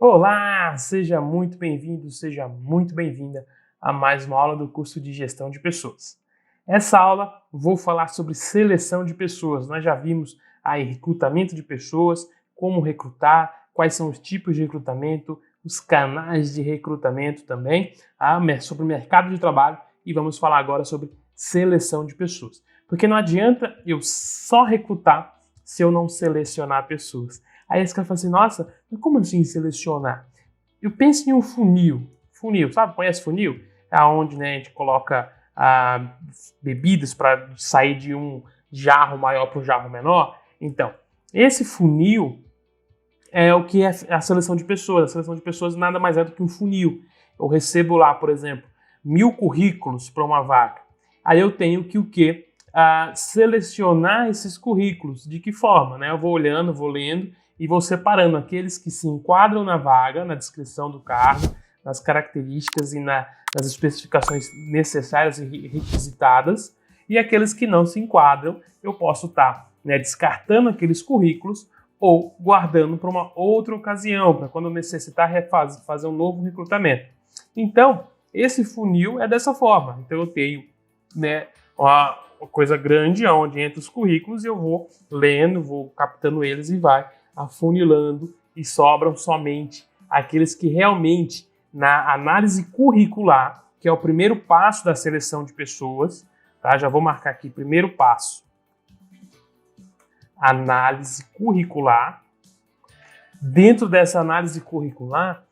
Olá, seja muito bem-vindo, seja muito bem-vinda a mais uma aula do curso de Gestão de Pessoas. Essa aula vou falar sobre seleção de pessoas. Nós já vimos aí recrutamento de pessoas, como recrutar, quais são os tipos de recrutamento, os canais de recrutamento também, sobre o mercado de trabalho e vamos falar agora sobre seleção de pessoas. Porque não adianta eu só recrutar se eu não selecionar pessoas. Aí esse cara fala assim, nossa, mas como assim selecionar? Eu penso em um funil. Funil, sabe? Conhece funil? É onde, né, a gente coloca bebidas para sair de um jarro maior para um jarro menor. Então, esse funil é o que é a seleção de pessoas. A seleção de pessoas nada mais é do que um funil. Eu recebo lá, por exemplo, 1000 currículos para uma vaga. Aí eu tenho que o quê? Selecionar esses currículos. De que forma? Né? Eu vou olhando, vou lendo e vou separando aqueles que se enquadram na vaga, na descrição do cargo, nas características e nas especificações necessárias e requisitadas, e aqueles que não se enquadram, eu posso estar descartando aqueles currículos ou guardando para uma outra ocasião, para quando eu necessitar fazer um novo recrutamento. Então, esse funil é dessa forma. Então, eu tenho uma coisa grande onde entra os currículos e eu vou lendo, vou captando eles e vai afunilando e sobram somente aqueles que realmente, na análise curricular, que é o primeiro passo da seleção de pessoas, tá? Já vou marcar aqui, primeiro passo, análise curricular. Dentro dessa análise curricular,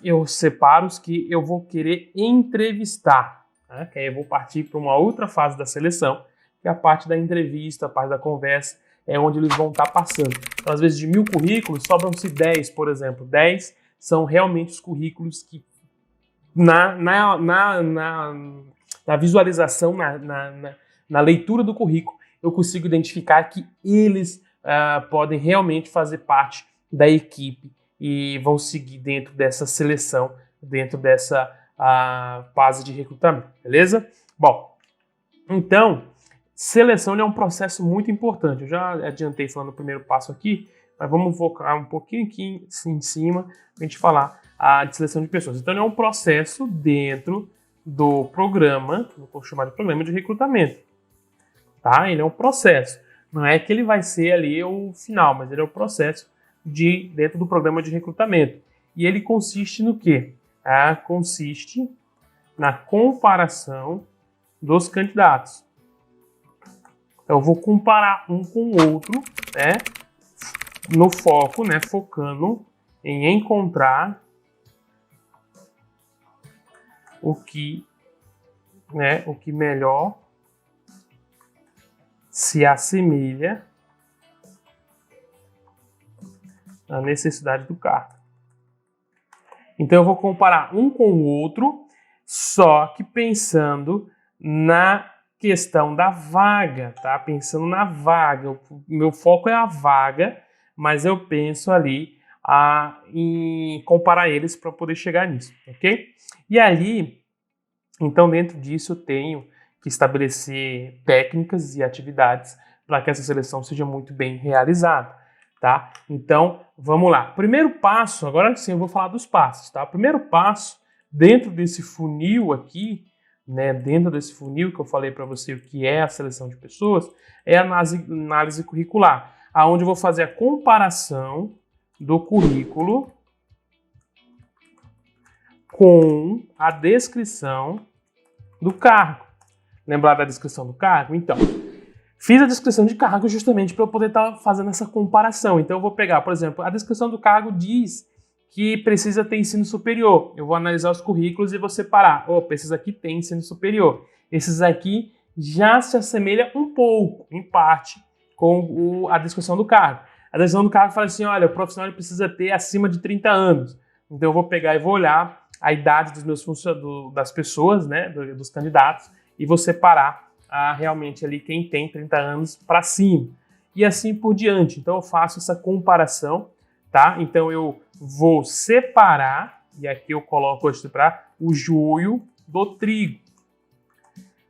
eu separo os que eu vou querer entrevistar, né? Que aí eu vou partir para uma outra fase da seleção, que é a parte da entrevista, a parte da conversa, é onde eles vão estar passando. Então, às vezes, de 1000 currículos, sobram-se 10, por exemplo. 10 são realmente os currículos que, na visualização, na leitura do currículo, eu consigo identificar que eles podem realmente fazer parte da equipe e vão seguir dentro dessa seleção, dentro dessa fase de recrutamento, beleza? Bom, então, seleção é um processo muito importante. Eu já adiantei falando o primeiro passo aqui, mas vamos focar um pouquinho aqui em cima para a gente falar de seleção de pessoas. Então, é um processo dentro do programa, vou chamar de programa de recrutamento. Tá? Ele é um processo. Não é que ele vai ser ali o final, mas ele é o processo dentro do programa de recrutamento. E ele consiste no quê? Consiste na comparação dos candidatos. Eu vou comparar um com o outro, né, no foco, né, focando em encontrar o que melhor se assemelha à necessidade do cargo. Então eu vou comparar um com o outro, só que pensando na questão da vaga, tá? Pensando na vaga. O meu foco é a vaga, mas eu penso ali em comparar eles para poder chegar nisso, ok? E ali, então dentro disso eu tenho que estabelecer técnicas e atividades para que essa seleção seja muito bem realizada, tá? Então, vamos lá. Primeiro passo, agora sim eu vou falar dos passos, tá? O primeiro passo, dentro desse funil aqui, né, dentro desse funil que eu falei para você o que é a seleção de pessoas, é a análise curricular, aonde eu vou fazer a comparação do currículo com a descrição do cargo. Lembrar da descrição do cargo? Então, fiz a descrição de cargo justamente para eu poder estar fazendo essa comparação. Então, eu vou pegar, por exemplo, a descrição do cargo diz que precisa ter ensino superior. Eu vou analisar os currículos e vou separar. Opa, esses aqui têm ensino superior. Esses aqui já se assemelham um pouco, em parte, com a descrição do cargo. A descrição do cargo fala assim, olha, o profissional precisa ter acima de 30 anos. Então, eu vou pegar e vou olhar a idade dos meus das pessoas, né, dos candidatos, e vou separar realmente ali quem tem 30 anos para cima. E assim por diante. Então, eu faço essa comparação, tá? Então, eu vou separar, e aqui eu coloco o joio do trigo.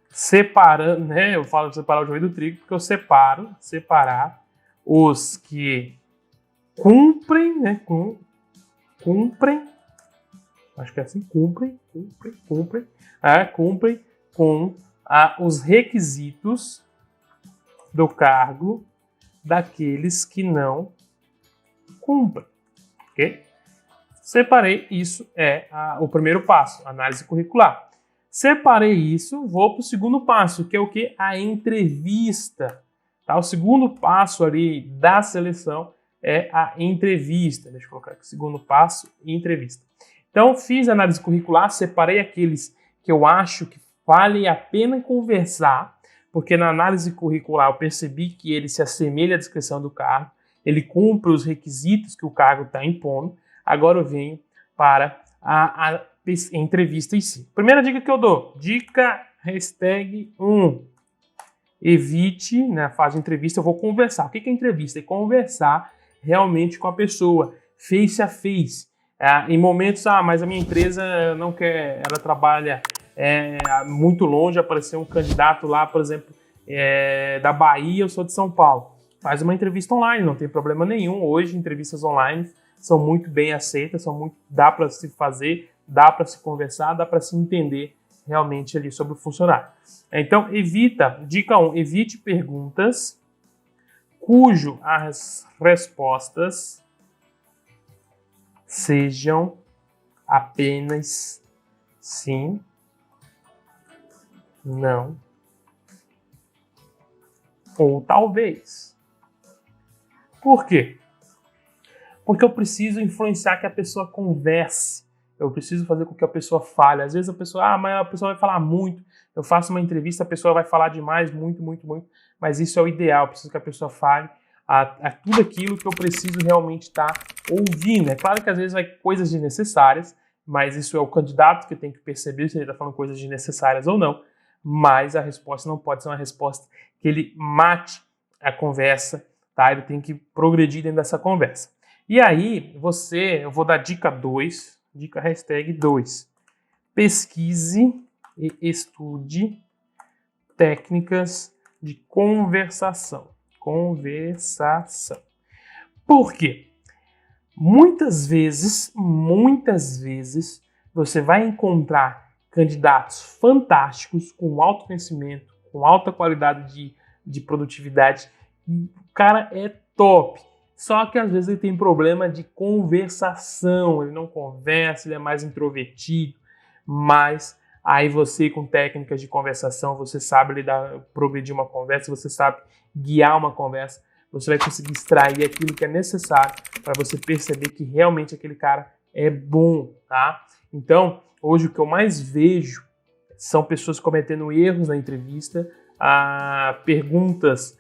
Separando, né? Eu falo de separar o joio do trigo porque eu separar os que cumprem, né, cumprem, acho que é assim, cumprem com os requisitos do cargo daqueles que não cumprem, ok? Separei, isso é o primeiro passo, análise curricular. Separei isso, vou para o segundo passo, que é o que? A entrevista. Tá? O segundo passo ali da seleção é a entrevista. Deixa eu colocar aqui, segundo passo, entrevista. Então, fiz a análise curricular, separei aqueles que eu acho que vale a pena conversar, porque na análise curricular eu percebi que ele se assemelha à descrição do cargo, ele cumpre os requisitos que o cargo está impondo. Agora eu venho para a entrevista em si. Primeira dica que eu dou, dica #1. Evite, na fase de entrevista, eu vou conversar. O que é entrevista? É conversar realmente com a pessoa, face a face. Em momentos, mas a minha empresa não quer, ela trabalha muito longe, apareceu um candidato lá, por exemplo, da Bahia, eu sou de São Paulo. Faz uma entrevista online, não tem problema nenhum. Hoje, entrevistas online são muito bem aceitas, dá para se fazer, dá para se conversar, dá para se entender realmente ali sobre o funcionário. Então, dica 1, evite perguntas cujo as respostas sejam apenas sim, não ou talvez. Por quê? Porque eu preciso influenciar que a pessoa converse. Eu preciso fazer com que a pessoa fale. Às vezes a pessoa, mas a pessoa vai falar muito. Eu faço uma entrevista, a pessoa vai falar demais, muito. Mas isso é o ideal. Eu preciso que a pessoa fale tudo aquilo que eu preciso realmente estar ouvindo. É claro que às vezes vai coisas desnecessárias, mas isso é o candidato que tem que perceber se ele está falando coisas desnecessárias ou não. Mas a resposta não pode ser uma resposta que ele mate a conversa, tá? Ele tem que progredir dentro dessa conversa. E aí, eu vou dar dica 2, dica #2. Pesquise e estude técnicas de conversação. Por quê? Muitas vezes, você vai encontrar candidatos fantásticos, com alto conhecimento, com alta qualidade de produtividade. O cara é top. Só que às vezes ele tem problema de conversação, ele não conversa, ele é mais introvertido, mas aí você com técnicas de conversação, você sabe progredir uma conversa, você sabe guiar uma conversa, você vai conseguir extrair aquilo que é necessário para você perceber que realmente aquele cara é bom, tá? Então, hoje o que eu mais vejo são pessoas cometendo erros na entrevista, perguntas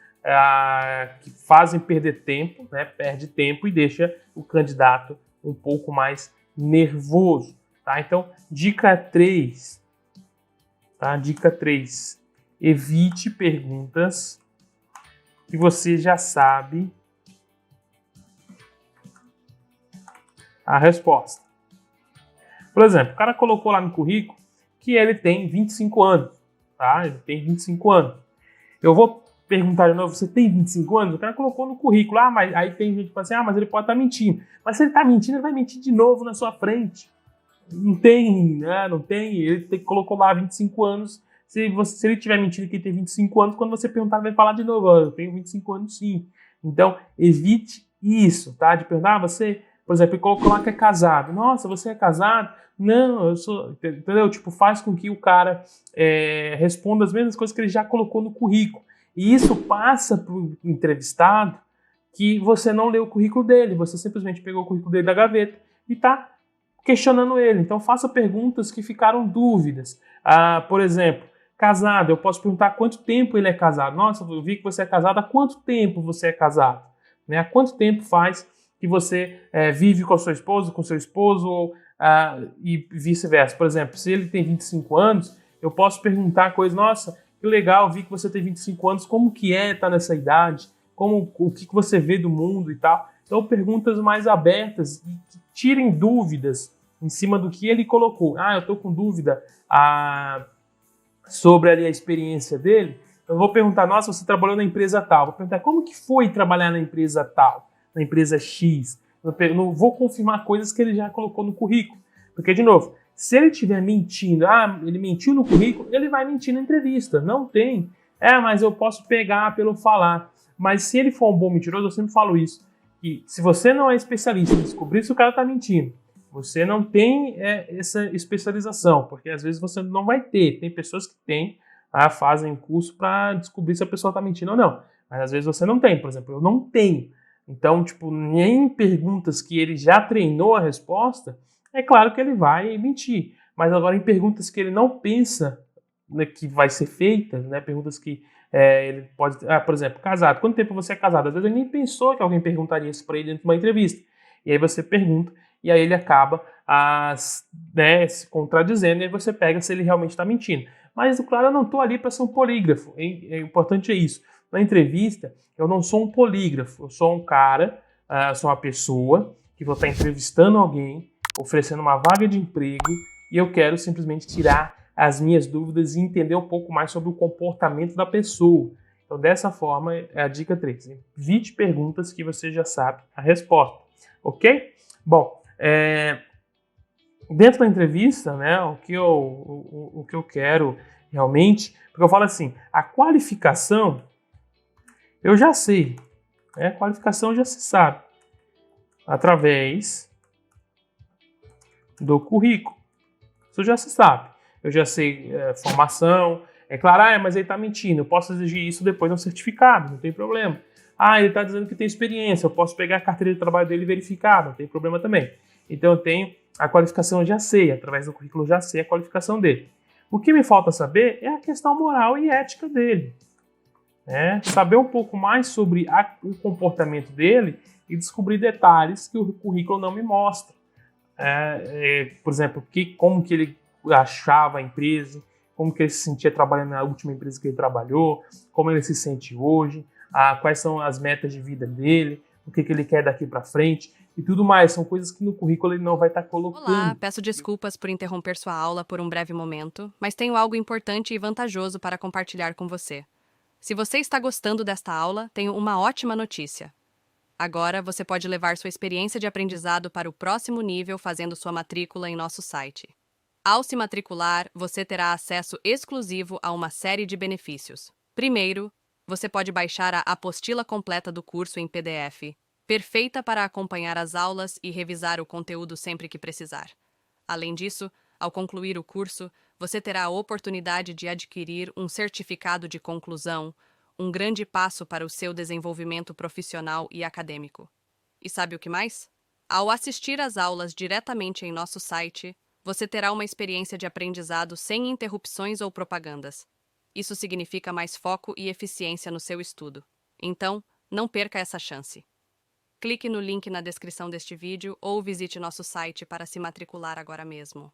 que fazem perder tempo, né? Perde tempo e deixa o candidato um pouco mais nervoso, tá? Então, dica 3, tá? Dica 3, evite perguntas que você já sabe a resposta. Por exemplo, o cara colocou lá no currículo que ele tem 25 anos, tá? Ele tem 25 anos. Eu vou perguntar de novo, você tem 25 anos? O cara colocou no currículo, mas aí tem gente que fala assim, mas ele pode estar mentindo. Mas se ele está mentindo, ele vai mentir de novo na sua frente. Não tem, né? Não tem, ele colocou lá 25 anos. Se ele tiver mentindo que ele tem 25 anos, quando você perguntar, ele vai falar de novo, eu tenho 25 anos sim. Então, evite isso, tá? De perguntar, você, por exemplo, ele colocou lá que é casado. Nossa, você é casado? Não, eu sou, entendeu? Tipo, faz com que o cara responda as mesmas coisas que ele já colocou no currículo. E isso passa para o entrevistado que você não leu o currículo dele, você simplesmente pegou o currículo dele da gaveta e está questionando ele. Então faça perguntas que ficaram dúvidas. Por exemplo, casado, eu posso perguntar há quanto tempo ele é casado. Nossa, eu vi que você é casado, há quanto tempo você é casado? Né? Há quanto tempo faz que você vive com a sua esposa, com seu esposo, e vice-versa. Por exemplo, se ele tem 25 anos, eu posso perguntar coisas, nossa, que legal, vi que você tem 25 anos, como que é estar nessa idade? O que você vê do mundo e tal? Então, perguntas mais abertas e que tirem dúvidas em cima do que ele colocou. Eu estou com dúvida sobre ali a experiência dele. Eu vou perguntar, nossa, você trabalhou na empresa tal. Vou perguntar, como que foi trabalhar na empresa tal? Na empresa X? Não vou confirmar coisas que ele já colocou no currículo. Porque, de novo, se ele estiver mentindo, ele mentiu no currículo, ele vai mentir na entrevista. Não tem. Mas eu posso pegar pelo falar. Mas se ele for um bom mentiroso, eu sempre falo isso. Que se você não é especialista em descobrir se o cara está mentindo, você não tem essa especialização, porque às vezes você não vai ter. Tem pessoas que têm, fazem curso para descobrir se a pessoa está mentindo ou não. Mas às vezes você não tem. Por exemplo, eu não tenho. Então, nem perguntas que ele já treinou a resposta, é claro que ele vai mentir. Mas agora em perguntas que ele não pensa, né, que vai ser feitas, né, perguntas que ele pode... por exemplo, casado. Quanto tempo você é casado? Às vezes ele nem pensou que alguém perguntaria isso para ele dentro de uma entrevista. E aí você pergunta, e aí ele acaba se contradizendo, e aí você pega se ele realmente está mentindo. Mas, claro, eu não estou ali para ser um polígrafo. É importante é isso. Na entrevista, eu não sou um polígrafo. Eu sou um cara, sou uma pessoa que vou estar entrevistando alguém, oferecendo uma vaga de emprego, e eu quero simplesmente tirar as minhas dúvidas e entender um pouco mais sobre o comportamento da pessoa. Então, dessa forma, é a dica 3. Evite perguntas que você já sabe a resposta. Ok? Bom, dentro da entrevista, né, o que eu quero realmente, porque eu falo assim, a qualificação eu já sei, né? A qualificação já se sabe através do currículo. Isso já se sabe. Eu já sei formação. É claro, mas ele está mentindo. Eu posso exigir isso depois de um certificado, não tem problema. Ele está dizendo que tem experiência. Eu posso pegar a carteira de trabalho dele e verificar, não tem problema também. Então eu tenho a qualificação, eu já sei. Através do currículo eu já sei a qualificação dele. O que me falta saber é a questão moral e ética dele. Saber um pouco mais sobre o comportamento dele e descobrir detalhes que o currículo não me mostra. Por exemplo, como que ele achava a empresa, como que ele se sentia trabalhando na última empresa que ele trabalhou, como ele se sente hoje, quais são as metas de vida dele, o que ele quer daqui para frente e tudo mais. São coisas que no currículo ele não vai estar colocando. Olá, peço desculpas por interromper sua aula por um breve momento, mas tenho algo importante e vantajoso para compartilhar com você. Se você está gostando desta aula, tenho uma ótima notícia. Agora você pode levar sua experiência de aprendizado para o próximo nível fazendo sua matrícula em nosso site. Ao se matricular, você terá acesso exclusivo a uma série de benefícios. Primeiro, você pode baixar a apostila completa do curso em PDF, perfeita para acompanhar as aulas e revisar o conteúdo sempre que precisar. Além disso, ao concluir o curso, você terá a oportunidade de adquirir um certificado de conclusão, um grande passo para o seu desenvolvimento profissional e acadêmico. E sabe o que mais? Ao assistir às aulas diretamente em nosso site, você terá uma experiência de aprendizado sem interrupções ou propagandas. Isso significa mais foco e eficiência no seu estudo. Então, não perca essa chance. Clique no link na descrição deste vídeo ou visite nosso site para se matricular agora mesmo.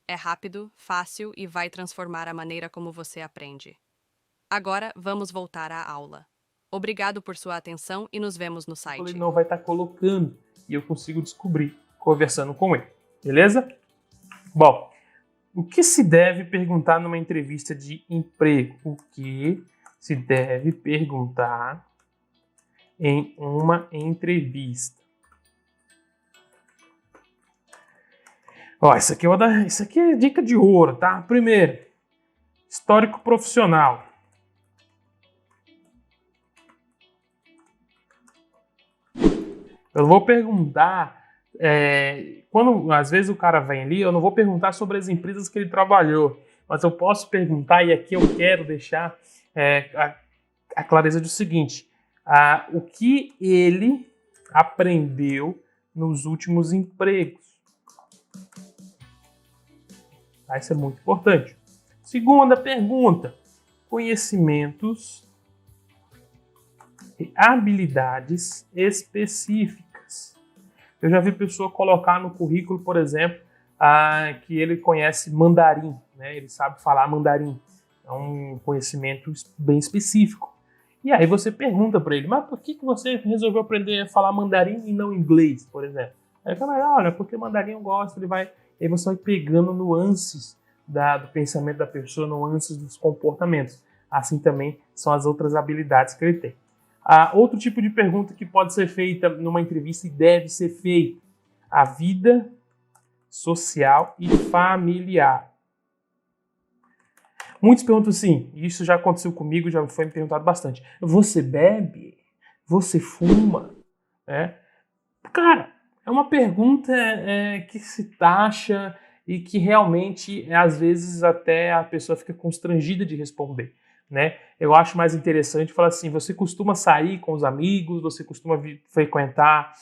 É rápido, fácil e vai transformar a maneira como você aprende. Agora, vamos voltar à aula. Obrigado por sua atenção e nos vemos no site. Ele não vai estar colocando e eu consigo descobrir conversando com ele. Beleza? Bom, o que se deve perguntar numa entrevista de emprego? O que se deve perguntar em uma entrevista? Isso aqui é dica de ouro, tá? Primeiro, histórico profissional. Eu vou perguntar, quando às vezes o cara vem ali, eu não vou perguntar sobre as empresas que ele trabalhou, mas eu posso perguntar, e aqui eu quero deixar a clareza do seguinte, o que ele aprendeu nos últimos empregos. Isso é muito importante. Segunda pergunta, conhecimentos e habilidades específicas. Eu já vi pessoa colocar no currículo, por exemplo, que ele conhece mandarim, né? Ele sabe falar mandarim. É um conhecimento bem específico. E aí você pergunta para ele, mas por que você resolveu aprender a falar mandarim e não inglês, por exemplo? Aí ele fala, olha, porque mandarim eu gosto, ele vai... Aí você vai pegando nuances do pensamento da pessoa, nuances dos comportamentos. Assim também são as outras habilidades que ele tem. Outro tipo de pergunta que pode ser feita numa entrevista e deve ser feita: a vida social e familiar. Muitos perguntam assim, e isso já aconteceu comigo, já foi me perguntado bastante: você bebe? Você fuma? Cara, é uma pergunta que se taxa e que realmente, às vezes, até a pessoa fica constrangida de responder, né? Eu acho mais interessante falar assim: você costuma sair com os amigos? Você costuma frequentar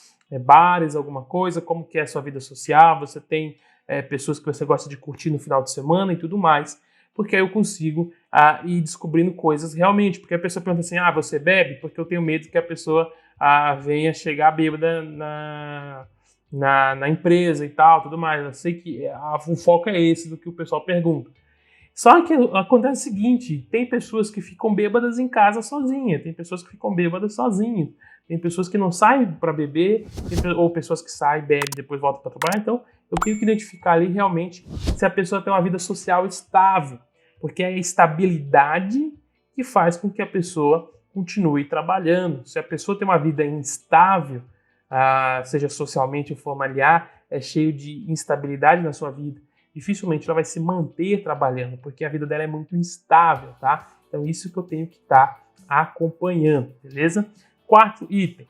bares, alguma coisa? Como que é a sua vida social? Você tem pessoas que você gosta de curtir no final de semana e tudo mais? Porque aí eu consigo ir descobrindo coisas realmente. Porque a pessoa pergunta assim: você bebe? Porque eu tenho medo que a pessoa venha chegar bêbada na empresa e tal, tudo mais. Eu sei que o foco é esse do que o pessoal pergunta. Só que acontece o seguinte: tem pessoas que ficam bêbadas em casa sozinhas, tem pessoas que ficam bêbadas sozinhas, tem pessoas que não saem para beber, ou pessoas que saem, bebem e depois voltam para trabalhar. Então, eu tenho que identificar ali realmente se a pessoa tem uma vida social estável, porque é a estabilidade que faz com que a pessoa continue trabalhando. Se a pessoa tem uma vida instável, seja socialmente ou familiar, é cheio de instabilidade na sua vida, dificilmente ela vai se manter trabalhando, porque a vida dela é muito instável, tá? Então isso que eu tenho que estar acompanhando, beleza? Quarto item,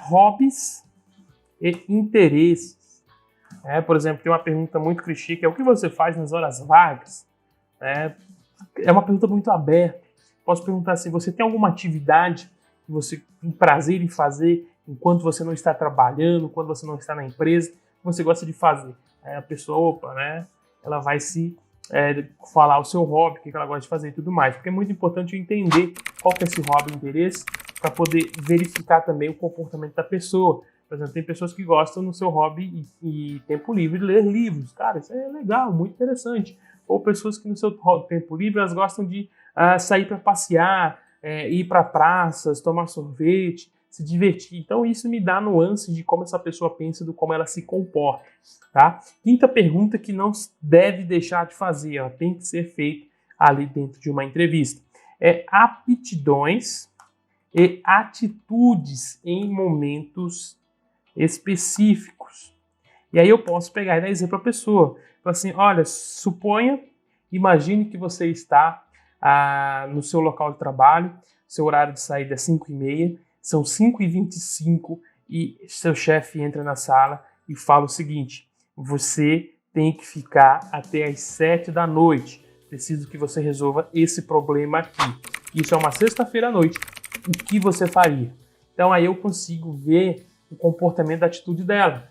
hobbies e interesses. Por exemplo, tem uma pergunta muito clichê, que é: o que você faz nas horas vagas? É uma pergunta muito aberta. Posso perguntar assim: você tem alguma atividade que você tem prazer em fazer enquanto você não está trabalhando, quando você não está na empresa, que você gosta de fazer? Aí a pessoa, ela vai falar o seu hobby, o que ela gosta de fazer e tudo mais. Porque é muito importante eu entender qual que é esse hobby e interesse para poder verificar também o comportamento da pessoa. Por exemplo, tem pessoas que gostam no seu hobby e tempo livre de ler livros. Cara, isso é legal, muito interessante. Ou pessoas que no seu tempo livre elas gostam de sair para passear, ir para praças, tomar sorvete, se divertir. Então isso me dá nuances de como essa pessoa pensa, de como ela se comporta, tá? Quinta pergunta que não deve deixar de fazer, ela tem que ser feita ali dentro de uma entrevista: aptidões e atitudes em momentos específicos. E aí eu posso pegar e dar exemplo para a pessoa. Então, assim, olha, imagine que você está no seu local de trabalho, seu horário de saída é 5h30, são 5h25 e seu chefe entra na sala e fala o seguinte: você tem que ficar até as 7 da noite. Preciso que você resolva esse problema aqui. Isso é uma sexta-feira à noite. O que você faria? Então aí eu consigo ver o comportamento, da atitude dela.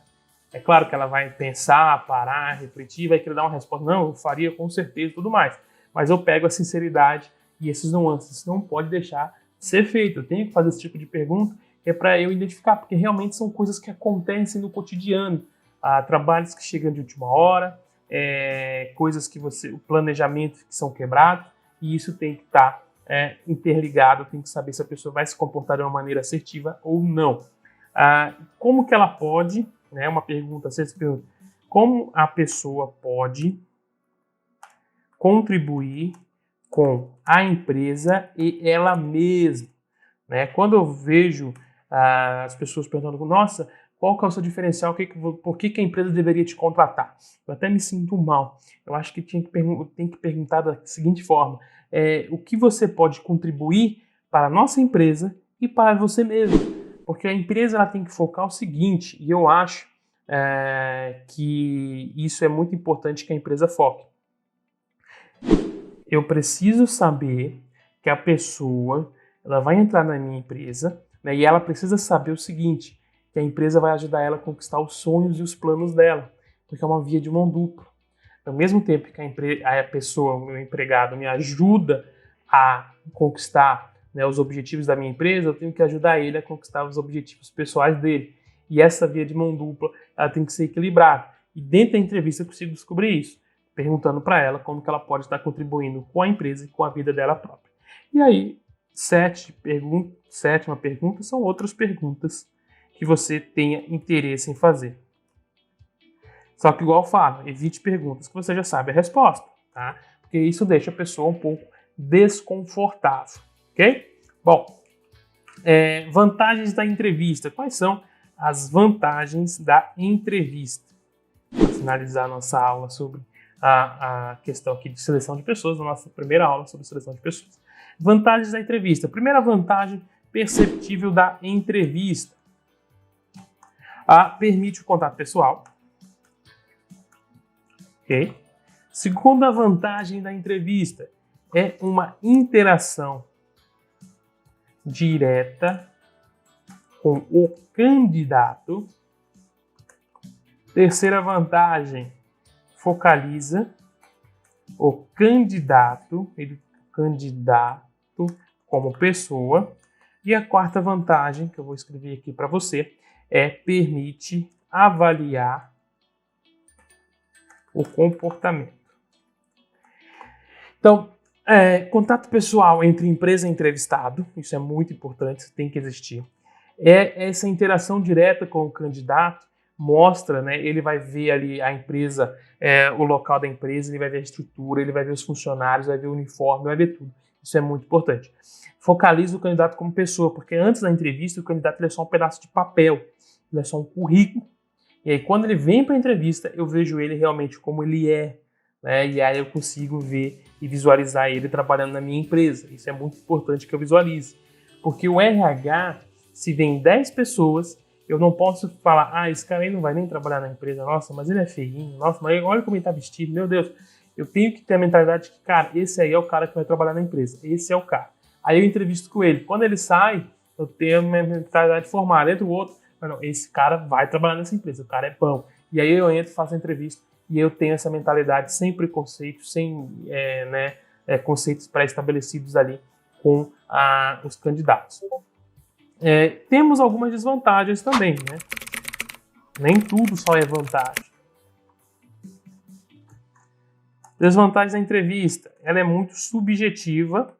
É claro que ela vai pensar, parar, refletir, vai querer dar uma resposta: não, eu faria com certeza e tudo mais. Mas eu pego a sinceridade e esses nuances. Não pode deixar de ser feito. Eu tenho que fazer esse tipo de pergunta, que é para eu identificar, porque realmente são coisas que acontecem no cotidiano. Trabalhos que chegam de última hora, coisas que o planejamento que são quebrados, e isso tem que estar interligado. Tem que saber se a pessoa vai se comportar de uma maneira assertiva ou não. Como que ela pode, uma pergunta, como a pessoa pode contribuir com a empresa e ela mesma, né? Quando eu vejo as pessoas perguntando: nossa, qual que é o seu diferencial, por que a empresa deveria te contratar? Eu até me sinto mal. Eu acho que tem que perguntar da seguinte forma: o que você pode contribuir para a nossa empresa e para você mesmo? Porque a empresa ela tem que focar o seguinte, e eu acho que isso é muito importante que a empresa foque. Eu preciso saber que a pessoa ela vai entrar na minha empresa, né, e ela precisa saber o seguinte: que a empresa vai ajudar ela a conquistar os sonhos e os planos dela, porque é uma via de mão dupla. Ao mesmo tempo que a pessoa, o meu empregado, me ajuda a conquistar, né, os objetivos da minha empresa, eu tenho que ajudar ele a conquistar os objetivos pessoais dele. E essa via de mão dupla ela tem que ser equilibrada. E dentro da entrevista eu consigo descobrir isso, perguntando para ela como que ela pode estar contribuindo com a empresa e com a vida dela própria. E aí, sétima pergunta são outras perguntas que você tenha interesse em fazer. Só que, igual eu falo, evite perguntas que você já sabe a resposta, tá? Porque isso deixa a pessoa um pouco desconfortável, ok? Bom, Vantagens da entrevista. Quais são as vantagens da entrevista? Para finalizar a nossa aula sobre a questão aqui de seleção de pessoas, a nossa primeira aula sobre seleção de pessoas. Vantagens da entrevista. Primeira vantagem perceptível da entrevista. Permite o contato pessoal. Ok? Segunda vantagem da entrevista é uma interação direta com o candidato. Terceira vantagem, focaliza o candidato como pessoa. E a quarta vantagem, que eu vou escrever aqui para você, permite avaliar o comportamento. Então, contato pessoal entre empresa e entrevistado, isso é muito importante, tem que existir. Essa interação direta com o candidato mostra, né, ele vai ver ali a empresa, o local da empresa, ele vai ver a estrutura, ele vai ver os funcionários, vai ver o uniforme, vai ver tudo. Isso é muito importante. Focaliza o candidato como pessoa, porque antes da entrevista o candidato ele é só um pedaço de papel, ele é só um currículo. E aí quando ele vem para a entrevista eu vejo ele realmente como ele é, né, e aí eu consigo ver e visualizar ele trabalhando na minha empresa. Isso é muito importante que eu visualize, porque o RH, se vem 10 pessoas, eu não posso falar, esse cara aí não vai nem trabalhar na empresa, nossa, mas ele é feinho, nossa, mas olha como ele tá vestido, meu Deus. Eu tenho que ter a mentalidade de que, cara, esse aí é o cara que vai trabalhar na empresa, esse é o cara. Aí eu entrevisto com ele. Quando ele sai, eu tenho a minha mentalidade formada. Entra o outro, mas não, esse cara vai trabalhar nessa empresa, o cara é bom. E aí eu entro, faço a entrevista e eu tenho essa mentalidade sem preconceitos, sem conceitos pré-estabelecidos ali com os candidatos. Temos algumas desvantagens também, né? Nem tudo só é vantagem. Desvantagem da entrevista. Ela é muito subjetiva.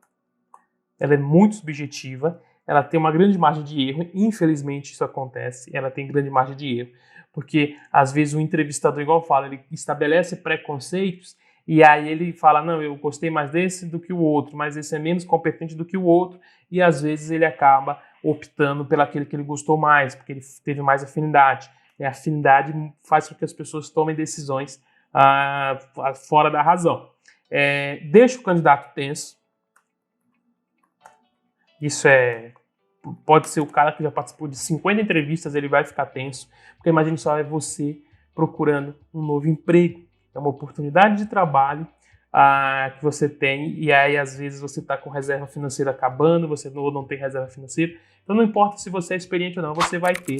Ela tem uma grande margem de erro. Infelizmente isso acontece. Ela tem grande margem de erro. Porque às vezes o entrevistador, igual fala, ele estabelece preconceitos e aí ele fala, não, eu gostei mais desse do que o outro, mas esse é menos competente do que o outro, e às vezes ele acaba optando pelaquele que ele gostou mais, porque ele teve mais afinidade. E a afinidade faz com que as pessoas tomem decisões fora da razão. Deixa o candidato tenso. Isso pode ser o cara que já participou de 50 entrevistas, ele vai ficar tenso, porque imagine só, é você procurando um novo emprego. É uma oportunidade de trabalho que você tem, e aí às vezes você está com reserva financeira acabando, você não tem reserva financeira, então não importa se você é experiente ou não, você vai ter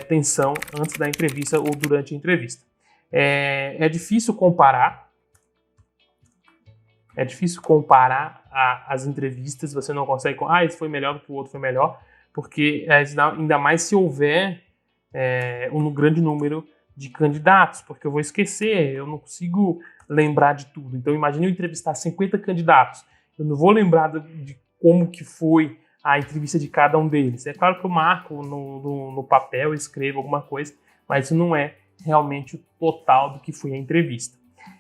tensão antes da entrevista ou durante a entrevista. É difícil comparar as entrevistas, você não consegue, esse foi melhor do que o outro foi melhor, porque ainda mais se houver um grande número de candidatos, porque eu vou esquecer, eu não consigo lembrar de tudo. Então imagine eu entrevistar 50 candidatos, eu não vou lembrar de como que foi a entrevista de cada um deles. É claro que eu marco no papel, escrevo alguma coisa, mas isso não é realmente o total do que foi a entrevista.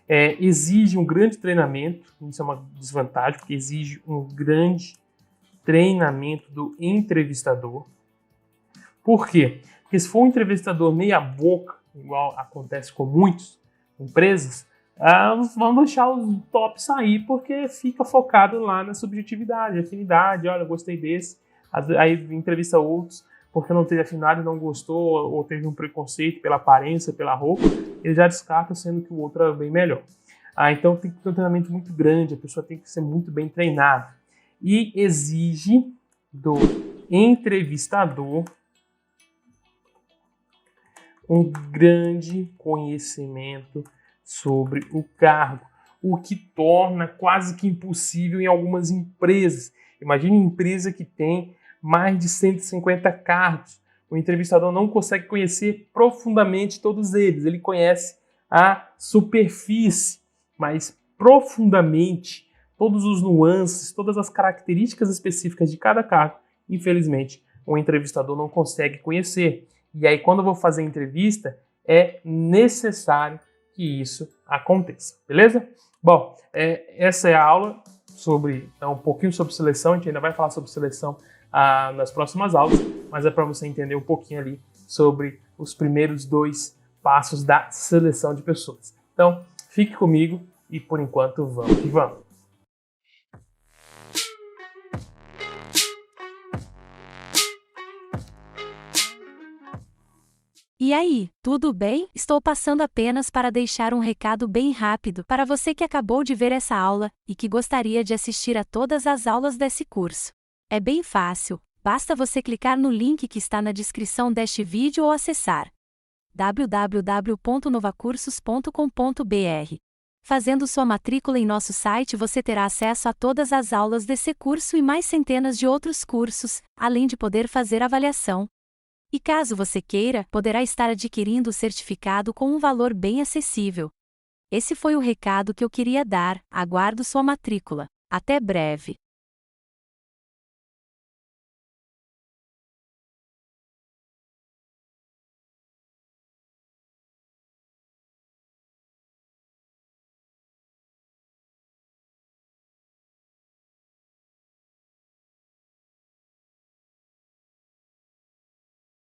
Exige um grande treinamento, isso é uma desvantagem, porque exige um grande treinamento do entrevistador. Por quê? Porque se for um entrevistador meia boca, igual acontece com muitas empresas, vão deixar os tops sair porque fica focado lá na subjetividade, afinidade, olha, gostei desse, aí entrevista outros, porque não teve afinidade, não gostou, ou teve um preconceito pela aparência, pela roupa, ele já descarta, sendo que o outro é bem melhor. Então tem que ter um treinamento muito grande, a pessoa tem que ser muito bem treinada. E exige do entrevistador um grande conhecimento sobre o cargo, o que torna quase que impossível em algumas empresas. Imagine uma empresa que tem mais de 150 cargos. O entrevistador não consegue conhecer profundamente todos eles. Ele conhece a superfície, mas profundamente todos os nuances, todas as características específicas de cada cargo, infelizmente, o entrevistador não consegue conhecer. E aí, quando eu vou fazer a entrevista, é necessário que isso aconteça, beleza? Bom, essa é a aula sobre um pouquinho sobre seleção, a gente ainda vai falar sobre seleção nas próximas aulas, mas é para você entender um pouquinho ali sobre os primeiros 2 passos da seleção de pessoas. Então, fique comigo e por enquanto vamos que vamos. E aí, tudo bem? Estou passando apenas para deixar um recado bem rápido para você que acabou de ver essa aula e que gostaria de assistir a todas as aulas desse curso. É bem fácil, basta você clicar no link que está na descrição deste vídeo ou acessar www.novacursos.com.br. Fazendo sua matrícula em nosso site, você terá acesso a todas as aulas desse curso e mais centenas de outros cursos, além de poder fazer avaliação. E caso você queira, poderá estar adquirindo o certificado com um valor bem acessível. Esse foi o recado que eu queria dar, aguardo sua matrícula. Até breve!